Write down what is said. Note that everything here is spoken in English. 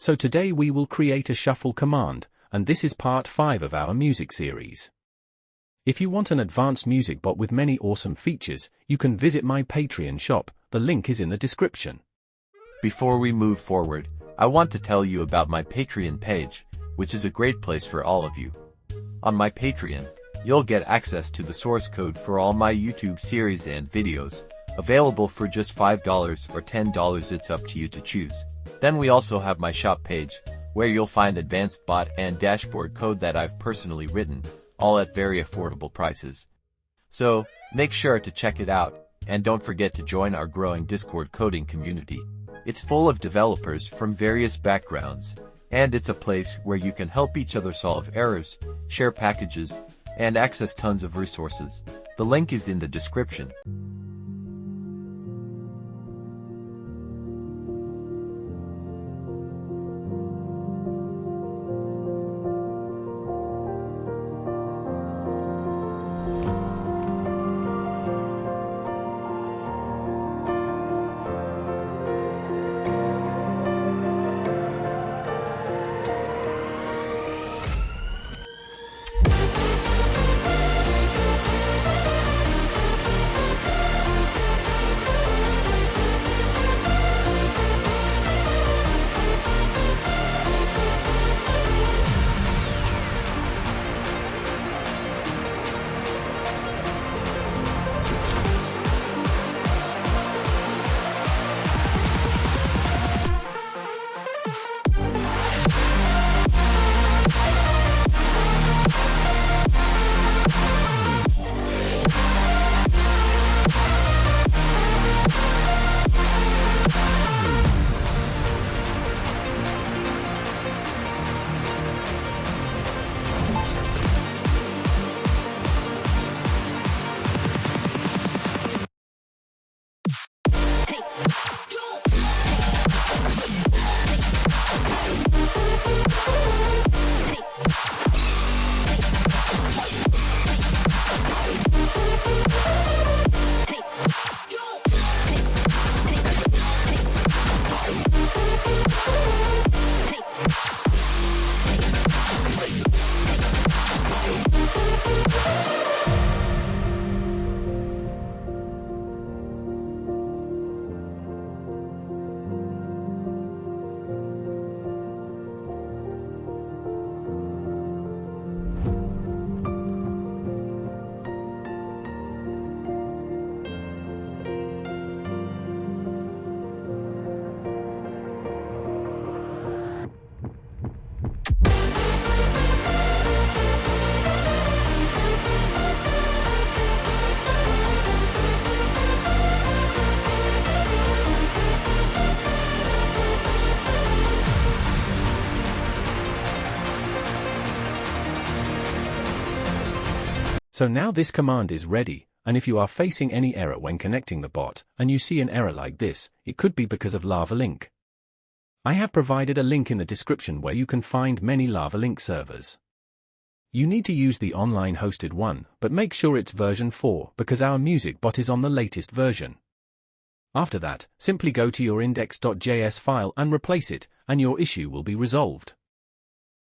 So today we will create a shuffle command, and this is part 5 of our music series. If you want an advanced music bot with many awesome features, you can visit my Patreon shop, the link is in the description. Before we move forward, I want to tell you about my Patreon page, which is a great place for all of you. On my Patreon, you'll get access to the source code for all my YouTube series and videos, available for just $5 or $10, it's up to you to choose. Then we also have my shop page, where you'll find advanced bot and dashboard code that I've personally written, all at very affordable prices. So, make sure to check it out, and don't forget to join our growing Discord coding community. It's full of developers from various backgrounds, and it's a place where you can help each other solve errors, share packages, and access tons of resources. The link is in the description. So now this command is ready, and if you are facing any error when connecting the bot, and you see an error like this, it could be because of Lavalink. I have provided a link in the description where you can find many Lavalink servers. You need to use the online hosted one, but make sure it's version 4 because our music bot is on the latest version. After that, simply go to your index.js file and replace it, and your issue will be resolved.